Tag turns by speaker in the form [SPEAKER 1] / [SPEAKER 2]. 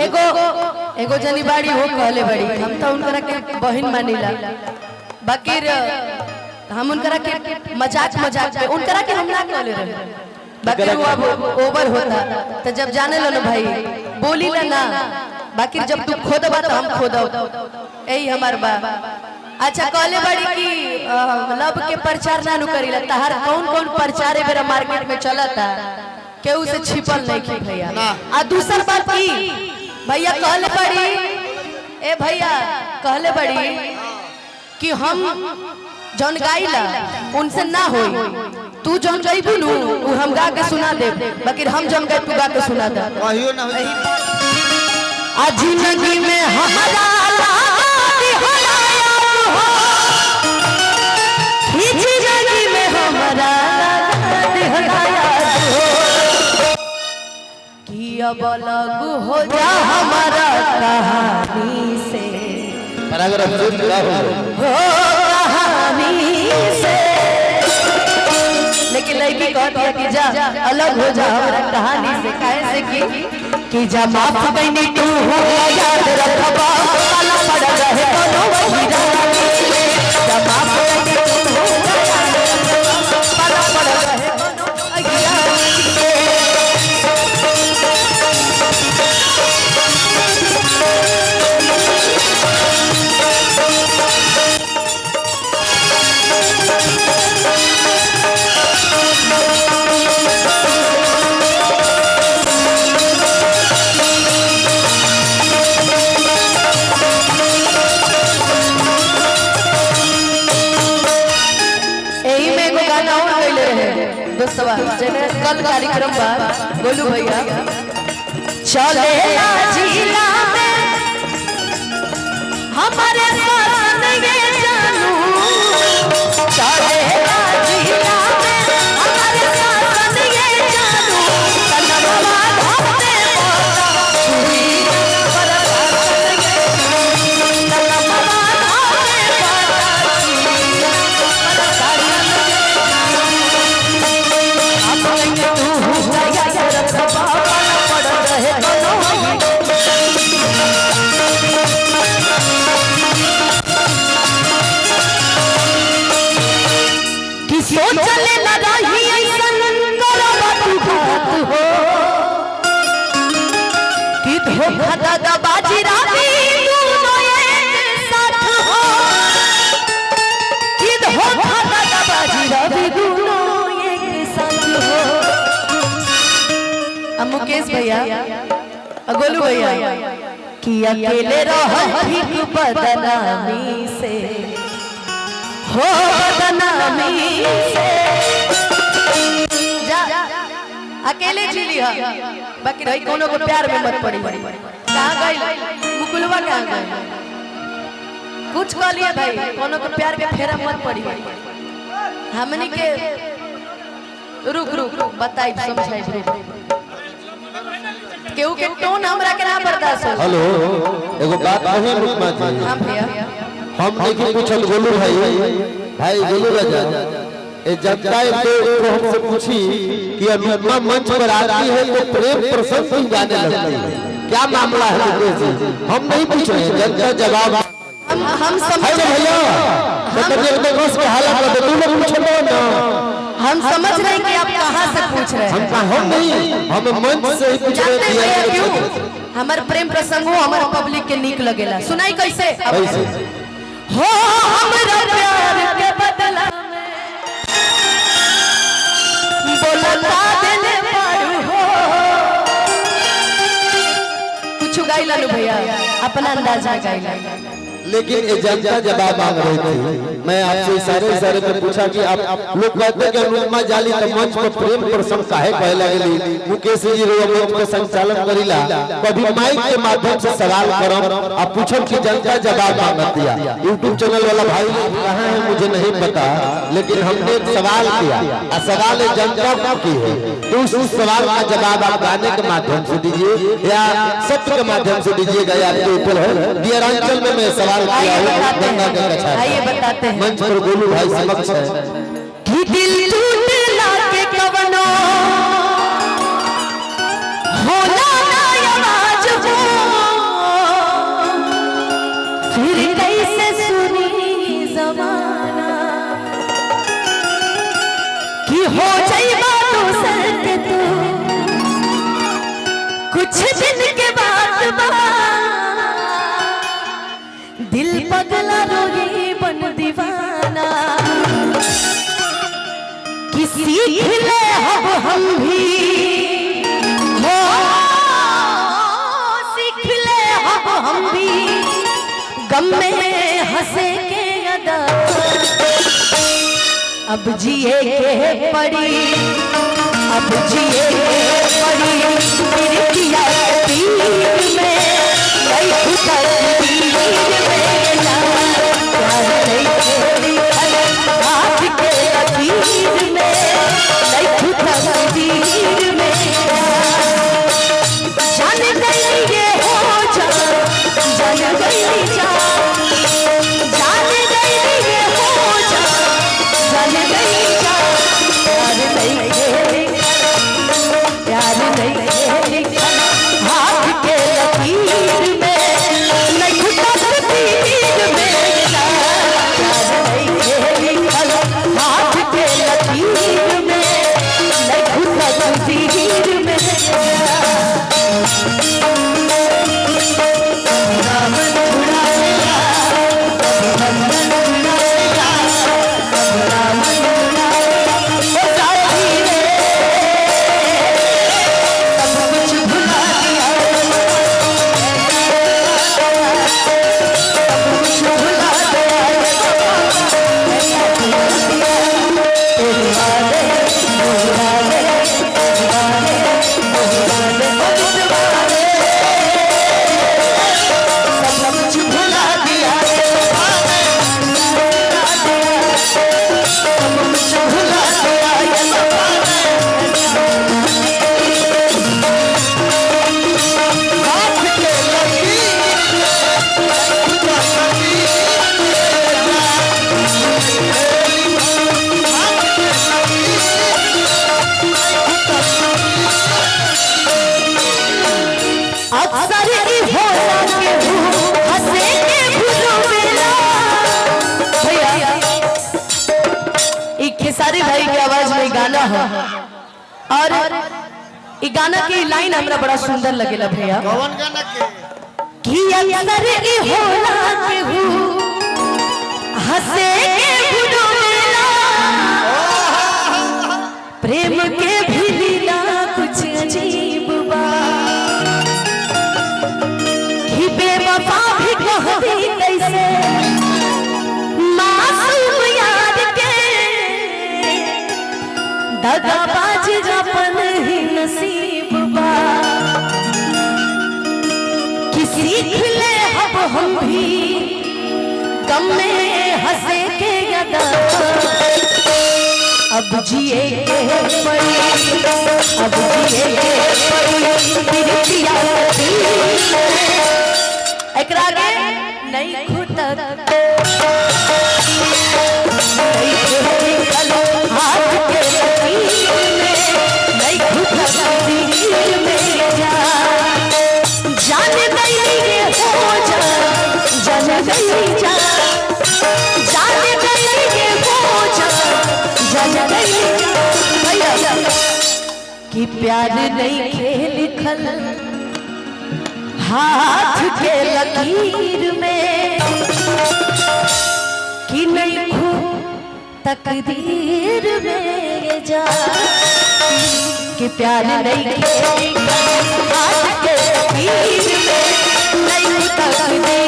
[SPEAKER 1] एगो एगो जनी बाड़ी हो कहले बड़ी हम तो उनकरा के बहन मानिला बाकी हम उनकरा के मजाक पे उनकरा के हम ना कहले रहे बाकी वो अब ओवर होता तो जब जाने लो ना भाई बोली ना बाकी जब तू खोदबा तो हम खोदो यही हमार बा। अच्छा कहले बड़ी की लब के प्रचार ना करीला तहार कौन कौन प्रचार बेरा मार्केट में चलता केहू से छिपल नहीं की भैया। आ दूसर बात की भैया कहले बड़ी ए भैया कहले बड़ी कि हम जौन गाइला उनसे ना होई तू जौन गाइबू नु वो हम गा के सुना दे बाकी हम जौन गाइ तू गा के सुना दे कहियो ना होई। आज जिंदगी में हमारा लागी हलाया हो खींच जिंदगी में हमारा लागी हलाया हो कि अब अलग हो जा हमारा कहानी से
[SPEAKER 2] पैराग्राफ पूरा हो
[SPEAKER 1] कहानी से लेकिन लड़की कहती है कि जा अलग हो जा हमारा कहानी से काहे से कि जा माफ बनी तू हो याद रखबा काला पड़ रहे दोनों वही रानी में जा माफ बनी तू हो याद रखबा काला पड़ रहे दोनों वही रानी में। कल कार्यक्रम बा बोलू भैया चले जिला में हमारे साथ ये जानू चले जिला में हमारे साथ ये जानू तनवा धरते बोला छुरी पर चले न रही ऐसन करबत हो कि धोखा दादाबाजी रानी दोनों एक साथ हो कि धोखा दादाबाजी रानी दोनों एक साथ हो। अब मुकेश भैया गोलू भैया कि अकेले रहो ठीक बदनामी से हो बदनामी से जा अकेले जी लिया बाकी रही कोनो को प्यार में मत पड़ी कहां गई मुकुलवा कहां गई कुछ कह लिया भाई कोनो को प्यार के फेरा मत पड़ी हमनी के रुक रुक बताई समझाई केहू के टोन हमरा के ना बर्दाश्त हो।
[SPEAKER 2] हेलो एगो बात कहे रुकमा जी
[SPEAKER 1] हां भैया
[SPEAKER 2] हम नहीं पूछल गोलू भाई गोलू राजा ए जनता तो हमसे पूछी कि अनुपमा मंच पर आती है तो प्रेम प्रसंग क्यों गाने लगती है क्या मामला है मुकेश जी हम नहीं पूछ रहे जनता जवाब
[SPEAKER 1] हम समझ
[SPEAKER 2] भैया तो बस के हालत में तुम लोग पूछो ना
[SPEAKER 1] हम समझ रहे हैं कि आप कहां से पूछ रहे हैं
[SPEAKER 2] हम नहीं हम मंच से ही पूछ रहे हैं
[SPEAKER 1] क्यों हमार प्रेम प्रसंग हो हमार पब्लिक के नीक लगेला सुनाई कैसे हो हमरा प्यार के बदला में बोलता देले पारू हो कुछ गाइला लो भैया अपना अंदाज में गाइला
[SPEAKER 2] लेकिन ये जनता जवाब मांग रही थी मैं आपसे इशारे में पूछा कि आप लोग कहते हैं कि अनुपमा जाली तो मंच पर प्रेम प्रसंग काहे कहे लगली मुकेश जी रो मंच पर संचालन करिला कभी माइक के माध्यम से सवाल करम आप पूछम कि जनता जवाब मांगतिया YouTube चैनल वाला भाई कहां है मुझे नहीं पता लेकिन हमने एक सवाल किया और सवाल जनता को की है तो उस सवाल का जवाब आप गाने के माध्यम से दीजिए या सत्य के माध्यम से दीजिएगा या आपके ऊपर है दियरांचल में मैं सवाल किया हूं गंगा के कछा
[SPEAKER 1] आइए बताते हैं
[SPEAKER 2] मंच पर गोलू भाई समक्ष है
[SPEAKER 1] कि दिल टूटला के कवनो होला ना आवाज हो दिन के बात बा दिल पगला रोई बन दीवाना किसी खिले हम भी हो सीख ले हम भी गम में हंसे के अदा अब जिए के पड़ी अब जिए के पड़ी तेरी किया तीर में नहीं खुदा तीर में ना प्यार नहीं हाथ के लकीर में नहीं खुदा तीर में जान गई ये हो जा जान गई जा जान गई ये हो जा जान गई जा प्यार नहीं प्यार नहीं हाथ के लकीर में नहीं खुदा तीर में प्यार नहीं हाथ के लकीर में नहीं खुदा तीर में खेसारी भाई की आवाज में गाना है और ये गाना की लाइन हमरा बड़ा सुंदर लगेला भैया
[SPEAKER 3] कौन गाना के
[SPEAKER 1] कि अक्सर ई होला के हंसे के बुडोला प्रेम के भी लीला कुछ अजीब बा कि बेवफा भी कहती कैसे मासूम यार के दगाबाज अपन ही नसीब बा कि सीख ले अब हम भी गम में हंसे के अदा अब जिए के पड़ी अब जिए के पड़ी तेरी पिया एकरा के नहीं खुद हाथ के लकीर में नहीं खुद तीर में जा जान गई ये हो जा जान गई जा जान गई ये हो जा जान गई जा कि प्यार नहीं खेल लिखल हाथ के लकीर में कि नहीं तकदीर में जा कि प्यार नहीं हाथ के लकीर में नहीं तकदीर